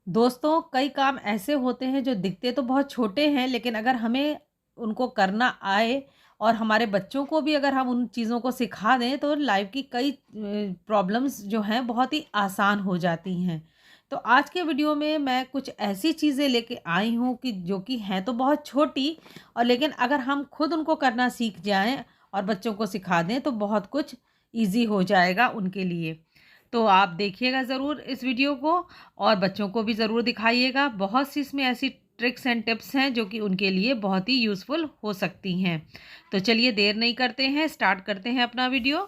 दोस्तों, कई काम ऐसे होते हैं जो दिखते तो बहुत छोटे हैं, लेकिन अगर हमें उनको करना आए और हमारे बच्चों को भी अगर हम उन चीज़ों को सिखा दें तो लाइफ की कई प्रॉब्लम्स जो हैं बहुत ही आसान हो जाती हैं। तो आज के वीडियो में मैं कुछ ऐसी चीज़ें लेके आई हूँ कि जो कि हैं तो बहुत छोटी, और लेकिन अगर हम खुद उनको करना सीख जाएं और बच्चों को सिखा दें तो बहुत कुछ ईज़ी हो जाएगा उनके लिए। तो आप देखिएगा ज़रूर इस वीडियो को और बच्चों को भी ज़रूर दिखाइएगा। बहुत सी इसमें ऐसी ट्रिक्स एंड टिप्स हैं जो कि उनके लिए बहुत ही यूज़फुल हो सकती हैं। तो चलिए देर नहीं करते हैं, स्टार्ट करते हैं अपना वीडियो।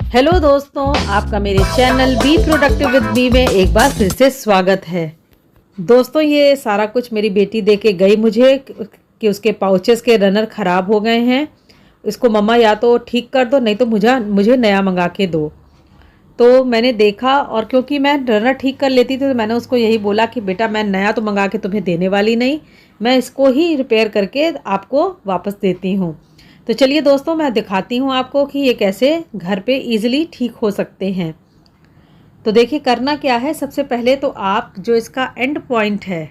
हेलो दोस्तों, आपका मेरे channel be productive with me में एक बार फिर से स्वागत है। दोस्तों, ये सारा कुछ मेरी बेटी दे के गई मुझे कि उसके पाउचेस के रनर ख़राब हो गए हैं। इसको मम्मा या तो ठीक कर दो, नहीं तो मुझे नया मंगा के दो। तो मैंने देखा, और क्योंकि मैं रनर ठीक कर लेती थी तो मैंने उसको यही बोला कि बेटा मैं नया तो मंगा के तुम्हें देने वाली नहीं, मैं इसको ही रिपेयर करके आपको वापस देती हूँ। तो चलिए दोस्तों, मैं दिखाती हूँ आपको कि ये कैसे घर पे इजीली ठीक हो सकते हैं। तो देखिए करना क्या है, सबसे पहले तो आप जो इसका एंड पॉइंट है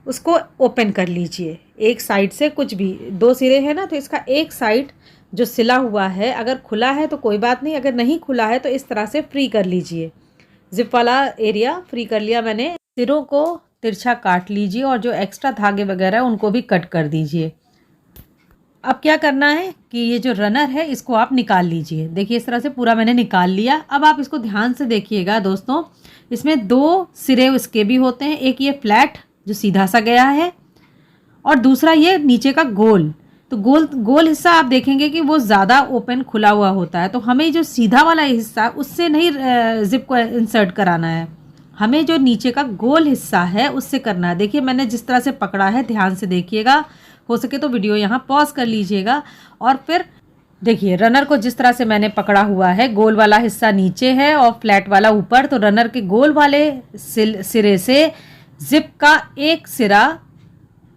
उसको ओपन कर लीजिए। एक साइड से, कुछ भी दो सिरे हैं ना, तो इसका एक साइड जो सिला हुआ है अगर खुला है तो कोई बात नहीं, अगर नहीं खुला है तो इस तरह से फ्री कर लीजिए। जिप वाला एरिया फ्री कर लिया मैंने। सिरों को तिरछा काट लीजिए और जो एक्स्ट्रा धागे वगैरह है उनको भी कट कर दीजिए। अब क्या करना है कि ये जो रनर है इसको आप निकाल लीजिए। देखिए इस तरह से पूरा मैंने निकाल लिया। अब आप इसको ध्यान से देखिएगा दोस्तों, इसमें दो सिरे इसके भी होते हैं, एक ये फ्लैट जो सीधा सा गया है और दूसरा ये नीचे का गोल। तो गोल गोल हिस्सा आप देखेंगे कि वो ज़्यादा ओपन खुला हुआ होता है, तो हमें जो सीधा वाला हिस्सा उससे नहीं जिप को इंसर्ट कराना है, हमें जो नीचे का गोल हिस्सा है उससे करना है। देखिए मैंने जिस तरह से पकड़ा है, ध्यान से देखिएगा, हो सके तो वीडियो यहाँ पॉज कर लीजिएगा। और फिर देखिए रनर को जिस तरह से मैंने पकड़ा हुआ है, गोल वाला हिस्सा नीचे है और फ्लैट वाला ऊपर, तो रनर के गोल वाले सिरे से जिप का एक सिरा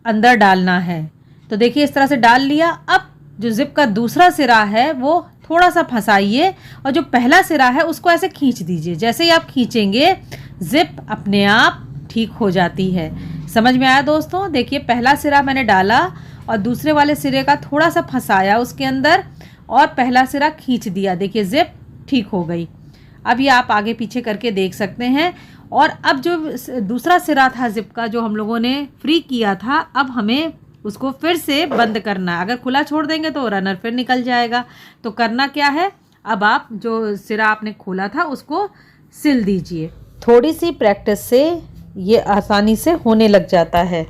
अंदर डालना है। तो देखिए इस तरह से डाल लिया। अब जो जिप का दूसरा सिरा है वो थोड़ा सा फंसाइए और जो पहला सिरा है उसको ऐसे खींच दीजिए। जैसे ही आप खींचेंगे जिप अपने आप ठीक हो जाती है। समझ में आया दोस्तों? देखिए पहला सिरा मैंने डाला और दूसरे वाले सिरे का थोड़ा सा फंसाया उसके अंदर और पहला सिरा खींच दिया। देखिए जिप ठीक हो गई। अब ये आप आगे पीछे करके देख सकते हैं। और अब जो दूसरा सिरा था जिप का जो हम लोगों ने फ्री किया था, अब हमें उसको फिर से बंद करना है। अगर खुला छोड़ देंगे तो रनर फिर निकल जाएगा। तो करना क्या है, अब आप जो सिरा आपने खोला था उसको सिल दीजिए। थोड़ी सी प्रैक्टिस से ये आसानी से होने लग जाता है।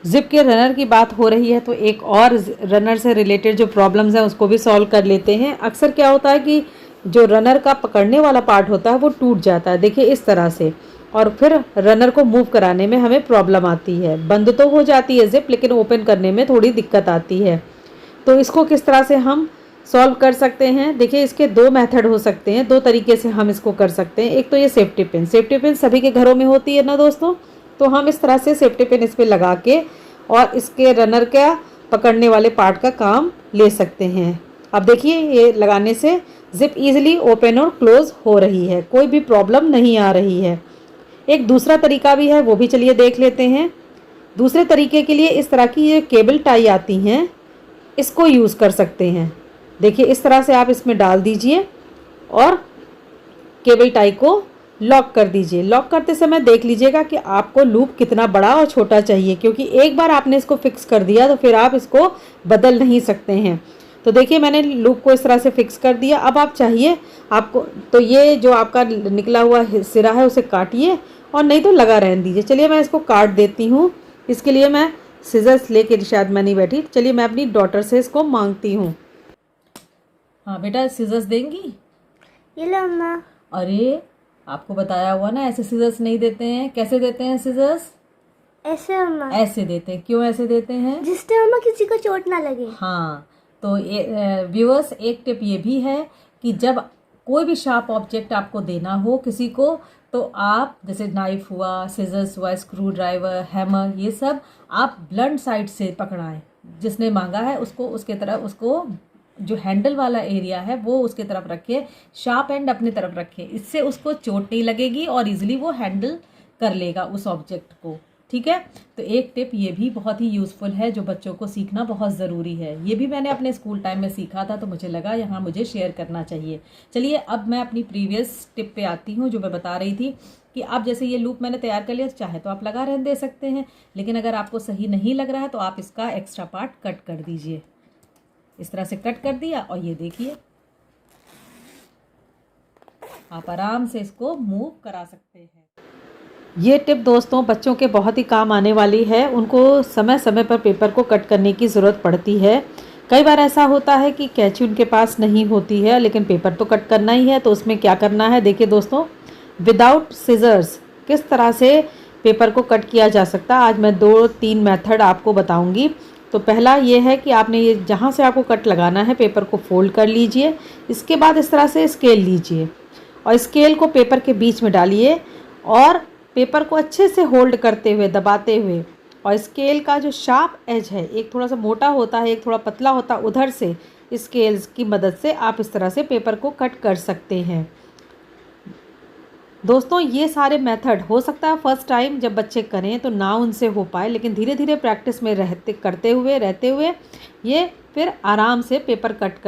जिप के रनर की बात हो रही है तो एक और रनर से रिलेटेड जो प्रॉब्लम्स हैं उसको भी सॉल्व कर लेते हैं। अक्सर क्या होता है कि जो रनर का पकड़ने वाला पार्ट होता है वो टूट जाता है, देखिए इस तरह से, और फिर रनर को मूव कराने में हमें प्रॉब्लम आती है। बंद तो हो जाती है जिप, लेकिन ओपन करने में थोड़ी दिक्कत आती है। तो इसको किस तरह से हम सॉल्व कर सकते हैं? देखिए इसके दो मेथड हो सकते हैं, दो तरीके से हम इसको कर सकते हैं। एक तो ये सेफ्टी पिन सभी के घरों में होती है ना दोस्तों, तो हम इस तरह से सेफ्टी पिन इस पर लगा के और इसके रनर का पकड़ने वाले पार्ट का काम ले सकते हैं। अब देखिए ये लगाने से जिप इजीली ओपन और क्लोज हो रही है, कोई भी प्रॉब्लम नहीं आ रही है। एक दूसरा तरीका भी है, वो भी चलिए देख लेते हैं। दूसरे तरीके के लिए इस तरह की ये केबल टाई आती हैं, इसको यूज़ कर सकते हैं। देखिए इस तरह से आप इसमें डाल दीजिए और केबल टाई को लॉक कर दीजिए। लॉक करते समय देख लीजिएगा कि आपको लूप कितना बड़ा और छोटा चाहिए, क्योंकि एक बार आपने इसको फिक्स कर दिया तो फिर आप इसको बदल नहीं सकते हैं। तो देखिए मैंने लूप को इस तरह से फिक्स कर दिया। अब आप चाहिए आपको तो ये जो आपका निकला हुआ सिरा है उसे काटिए और नहीं तो लगा रहने दीजिए। चलिए मैं इसको काट देती हूँ। इसके लिए मैं सिजर्स लेके शायद मैं नहीं बैठी, चलिए मैं अपनी डॉटर से इसको मांगती हूँ। हाँ बेटा, सिजर्स देंगी? ये लो अम्मा। अरे आपको बताया हुआ ना, ऐसे सिजर्स नहीं देते हैं। कैसे देते हैं सिजर्स? ऐसे अम्मा, ऐसे देते हैं। क्यों ऐसे देते हैं? जिससे अम्मा किसी को चोट ना लगे। हाँ, तो व्यूअर्स एक टिप ये भी है कि जब कोई भी शार्प ऑब्जेक्ट आपको देना हो किसी को, तो आप जैसे नाइफ हुआ, सिजर्स हुआ, स्क्रू ड्राइवर, हैमर, ये सब आप ब्लंट साइड से पकड़ाएं। जिसने मांगा है उसको उसके तरफ उसको जो हैंडल वाला एरिया है वो उसके तरफ रखे, शार्प एंड अपनी तरफ रखे, इससे उसको चोट नहीं लगेगी और इजीली वो हैंडल कर लेगा उस ऑब्जेक्ट को। ठीक है, तो एक टिप ये भी बहुत ही यूज़फुल है जो बच्चों को सीखना बहुत ज़रूरी है। ये भी मैंने अपने स्कूल टाइम में सीखा था, तो मुझे लगा यहाँ मुझे शेयर करना चाहिए। चलिए अब मैं अपनी प्रीवियस टिप पे आती हूँ जो मैं बता रही थी कि आप जैसे ये लूप मैंने तैयार कर लिया, चाहे तो आप लगा रहने दे सकते हैं, लेकिन अगर आपको सही नहीं लग रहा है तो आप इसका एक्स्ट्रा पार्ट कट कर दीजिए। इस तरह से कट कर दिया और ये देखिए आप आराम से इसको मूव करा सकते हैं। ये टिप दोस्तों बच्चों के बहुत ही काम आने वाली है। उनको समय समय पर पेपर को कट करने की ज़रूरत पड़ती है। कई बार ऐसा होता है कि कैंची उनके पास नहीं होती है, लेकिन पेपर तो कट करना ही है, तो उसमें क्या करना है देखिए दोस्तों, विदाउट सीजर्स किस तरह से पेपर को कट किया जा सकता है। आज मैं 2-3 मेथड आपको बताऊंगी। तो पहला ये है कि आपने ये जहाँ से आपको कट लगाना है पेपर को फोल्ड कर लीजिए। इसके बाद इस तरह से स्केल लीजिए और स्केल को पेपर के बीच में डालिए और पेपर को अच्छे से होल्ड करते हुए, दबाते हुए, और स्केल का जो शार्प एज है, एक थोड़ा सा मोटा होता है एक थोड़ा पतला होता है, उधर से स्केल्स की मदद से आप इस तरह से पेपर को कट कर सकते हैं। दोस्तों ये सारे मेथड हो सकता है फर्स्ट टाइम जब बच्चे करें तो ना उनसे हो पाए, लेकिन धीरे धीरे प्रैक्टिस में रहते हुए ये फिर आराम से पेपर कट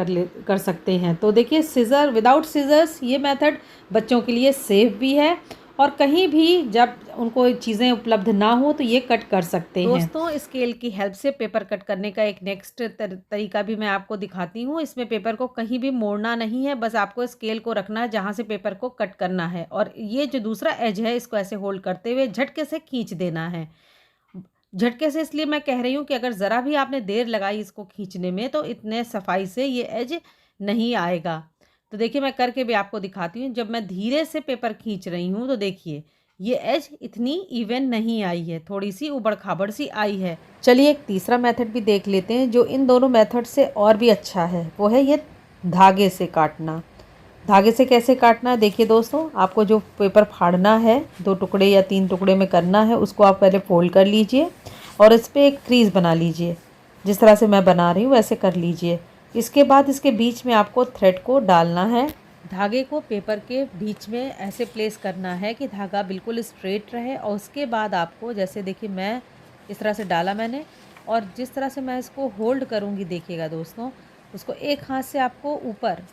कर सकते हैं। तो देखिए सिज़र, विदाउट सीजर्स ये मेथड बच्चों के लिए सेफ़ भी है और कहीं भी जब उनको चीज़ें उपलब्ध ना हो तो ये कट कर सकते हैं। दोस्तों स्केल की हेल्प से पेपर कट करने का एक नेक्स्ट तरीका भी मैं आपको दिखाती हूँ। इसमें पेपर को कहीं भी मोड़ना नहीं है, बस आपको स्केल को रखना है जहाँ से पेपर को कट करना है, और ये जो दूसरा एज है इसको ऐसे होल्ड करते हुए झटके से खींच देना है। झटके से इसलिए मैं कह रही हूँ कि अगर ज़रा भी आपने देर लगाई इसको खींचने में तो इतने सफाई से ये एज नहीं आएगा। तो देखिए मैं करके भी आपको दिखाती हूँ। जब मैं धीरे से पेपर खींच रही हूँ तो देखिए ये एज इतनी इवन नहीं आई है, थोड़ी सी उबड़ खाबड़ सी आई है। चलिए एक तीसरा मेथड भी देख लेते हैं जो इन दोनों मेथड से और भी अच्छा है, वो है ये धागे से काटना। धागे से कैसे काटना है देखिए दोस्तों, आपको जो पेपर फाड़ना है 2 टुकड़े या 3 टुकड़े में करना है, उसको आप पहले फोल्ड कर लीजिए और इस पर एक क्रीज़ बना लीजिए। जिस तरह से मैं बना रही हूँ वैसे कर लीजिए। इसके बाद इसके बीच में आपको थ्रेड को डालना है। धागे को पेपर के बीच में ऐसे प्लेस करना है कि धागा बिल्कुल स्ट्रेट रहे, और उसके बाद आपको जैसे देखिए मैं इस तरह से डाला मैंने, और जिस तरह से मैं इसको होल्ड करूँगी देखिएगा दोस्तों, उसको एक हाथ से आपको ऊपर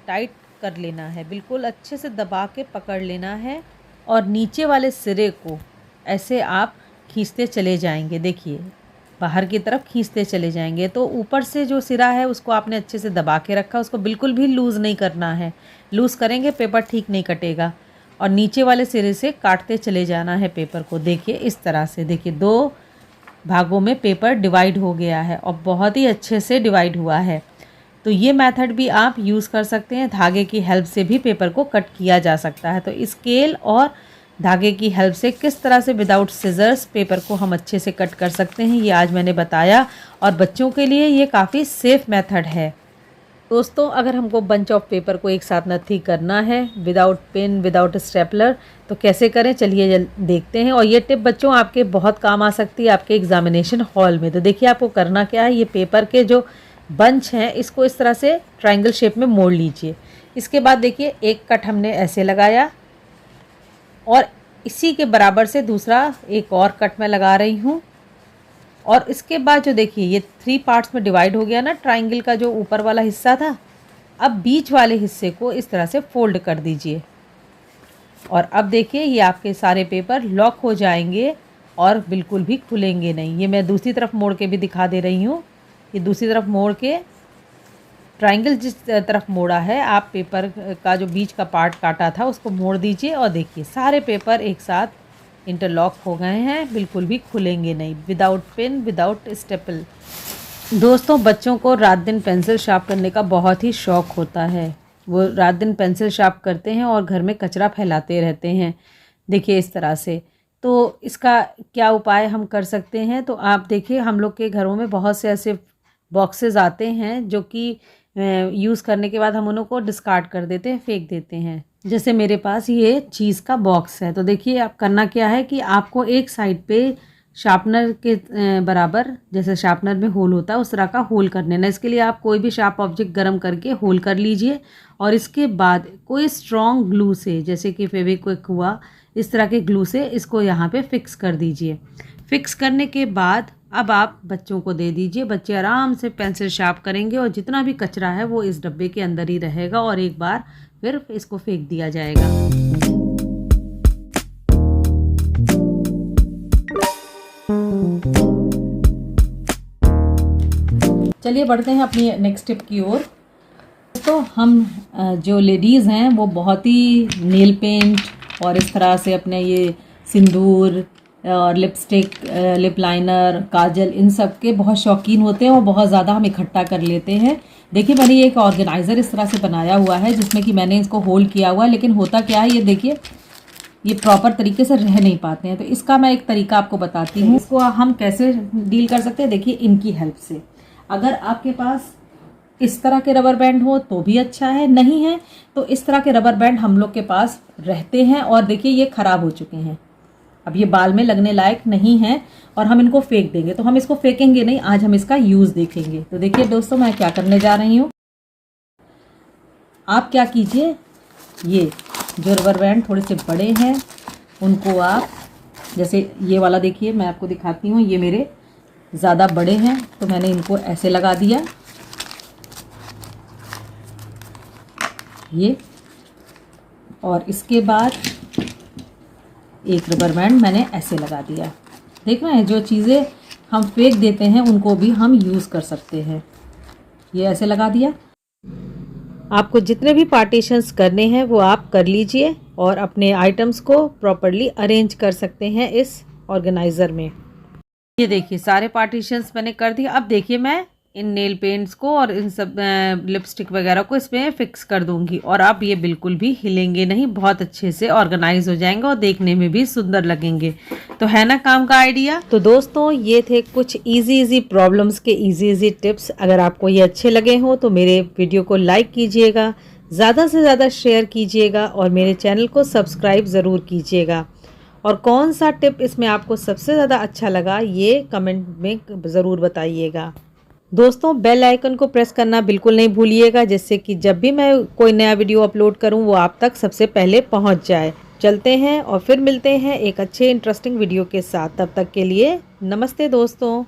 टाइट कर लेना है, बिल्कुल अच्छे से दबा के पकड़ लेना है और नीचे वाले सिरे को ऐसे आप खींचते चले जाएंगे। देखिए बाहर की तरफ खींचते चले जाएंगे तो ऊपर से जो सिरा है उसको आपने अच्छे से दबा के रखा, उसको बिल्कुल भी लूज़ नहीं करना है। लूज़ करेंगे पेपर ठीक नहीं कटेगा, और नीचे वाले सिरे से काटते चले जाना है पेपर को। देखिए इस तरह से, देखिए 2 भागों में पेपर डिवाइड हो गया है और बहुत ही अच्छे से डिवाइड हुआ है। तो ये मेथड भी आप यूज़ कर सकते हैं। धागे की हेल्प से भी पेपर को कट किया जा सकता है। तो स्केल और धागे की हेल्प से किस तरह से विदाउट सिजर्स पेपर को हम अच्छे से कट कर सकते हैं ये आज मैंने बताया, और बच्चों के लिए ये काफ़ी सेफ़ मेथड है। दोस्तों अगर हमको बंच ऑफ पेपर को एक साथ नथी करना है विदाउट पेन, विदाउट स्टेपलर, तो कैसे करें चलिए देखते हैं। और ये टिप बच्चों आपके बहुत काम आ सकती है आपके एग्जामिनेशन हॉल में। तो देखिए आपको करना क्या है, ये पेपर के जो बंच हैं इसको इस तरह से ट्रायंगल शेप में मोड़ लीजिए। इसके बाद देखिए एक कट हमने ऐसे लगाया और इसी के बराबर से दूसरा एक और कट मैं लगा रही हूँ, और इसके बाद जो देखिए ये 3 पार्ट्स में डिवाइड हो गया ना ट्रायंगल का जो ऊपर वाला हिस्सा था। अब बीच वाले हिस्से को इस तरह से फोल्ड कर दीजिए, और अब देखिए ये आपके सारे पेपर लॉक हो जाएंगे और बिल्कुल भी खुलेंगे नहीं। ये मैं दूसरी तरफ मोड़ के भी दिखा दे रही हूँ। ये दूसरी तरफ मोड़ के ट्रायंगल जिस तरफ मोड़ा है, आप पेपर का जो बीच का पार्ट काटा था उसको मोड़ दीजिए, और देखिए सारे पेपर एक साथ इंटरलॉक हो गए हैं, बिल्कुल भी खुलेंगे नहीं, विदाउट पेन, विदाउट स्टेपल। दोस्तों बच्चों को रात दिन पेंसिल शार्प करने का बहुत ही शौक़ होता है। वो रात दिन पेंसिल शार्प करते हैं और घर में कचरा फैलाते रहते हैं। देखिए इस तरह से। तो इसका क्या उपाय हम कर सकते हैं, तो आप देखिए हम लोग के घरों में बहुत से ऐसे बॉक्सेस आते हैं जो कि यूज़ करने के बाद हम उन्हों को डिस्कार्ड कर देते हैं, फेंक देते हैं। जैसे मेरे पास ये चीज़ का बॉक्स है, तो देखिए आप करना क्या है कि आपको एक साइड पे शार्पनर के बराबर, जैसे शार्पनर में होल होता है उस तरह का होल कर लेना। इसके लिए आप कोई भी शार्प ऑब्जेक्ट गर्म करके होल कर लीजिए और इसके बाद कोई स्ट्रॉन्ग ग्लू से, जैसे कि फेविक्विक हुआ, इस तरह के ग्लू से इसको यहाँ पे फिक्स कर दीजिए। फिक्स करने के बाद अब आप बच्चों को दे दीजिए। बच्चे आराम से पेंसिल शार्प करेंगे और जितना भी कचरा है वो इस डब्बे के अंदर ही रहेगा और एक बार फिर इसको फेंक दिया जाएगा। चलिए बढ़ते हैं अपनी नेक्स्ट टिप की ओर। तो हम जो लेडीज़ हैं वो बहुत ही नेल पेंट और इस तरह से अपने ये सिंदूर और लिपस्टिक, लिप लाइनर, काजल, इन सब के बहुत शौकीन होते हैं और बहुत ज़्यादा हम इकट्ठा कर लेते हैं। देखिए मैंने ये एक ऑर्गेनाइज़र इस तरह से बनाया हुआ है जिसमें कि मैंने इसको होल्ड किया हुआ है, लेकिन होता क्या है, ये देखिए ये प्रॉपर तरीके से रह नहीं पाते हैं। तो इसका मैं एक तरीका आपको बताती हूँ, इसको हम कैसे डील कर सकते हैं। देखिए इनकी हेल्प से, अगर आपके पास इस तरह के रबर बैंड हो तो भी अच्छा है, नहीं है तो इस तरह के रबर बैंड हम लोग के पास रहते हैं और देखिए ये खराब हो चुके हैं, अब ये बाल में लगने लायक नहीं है और हम इनको फेंक देंगे। तो हम इसको फेंकेंगे नहीं, आज हम इसका यूज़ देखेंगे। तो देखिए दोस्तों मैं क्या करने जा रही हूँ। आप क्या कीजिए, ये जो रबर बैंड थोड़े से बड़े हैं उनको आप, जैसे ये वाला देखिए मैं आपको दिखाती हूँ, ये मेरे ज़्यादा बड़े हैं तो मैंने इनको ऐसे लगा दिया, ये, और इसके बाद एक रबर बैंड मैंने ऐसे लगा दिया। देख रहे हैं, जो चीज़ें हम फेंक देते हैं उनको भी हम यूज़ कर सकते हैं। ये ऐसे लगा दिया। आपको जितने भी पार्टीशंस करने हैं वो आप कर लीजिए और अपने आइटम्स को प्रॉपरली अरेंज कर सकते हैं इस ऑर्गेनाइज़र में। ये देखिए सारे पार्टीशंस मैंने कर दिए। अब देखिए मैं इन नेल पेंट्स को और इन सब लिपस्टिक वगैरह को इसमें फिक्स कर दूंगी और अब ये बिल्कुल भी हिलेंगे नहीं, बहुत अच्छे से ऑर्गेनाइज हो जाएंगे और देखने में भी सुंदर लगेंगे। तो है ना काम का आइडिया। तो दोस्तों ये थे कुछ इजी प्रॉब्लम्स के इजी टिप्स। अगर आपको ये अच्छे लगे हो तो मेरे वीडियो को लाइक कीजिएगा, ज़्यादा से ज़्यादा शेयर कीजिएगा और मेरे चैनल को सब्सक्राइब ज़रूर कीजिएगा। और कौन सा टिप इसमें आपको सबसे ज़्यादा अच्छा लगा ये कमेंट में ज़रूर बताइएगा। दोस्तों बेल आइकन को प्रेस करना बिल्कुल नहीं भूलिएगा, जिससे कि जब भी मैं कोई नया वीडियो अपलोड करूं वो आप तक सबसे पहले पहुंच जाए। चलते हैं और फिर मिलते हैं एक अच्छे इंटरेस्टिंग वीडियो के साथ। तब तक के लिए नमस्ते दोस्तों।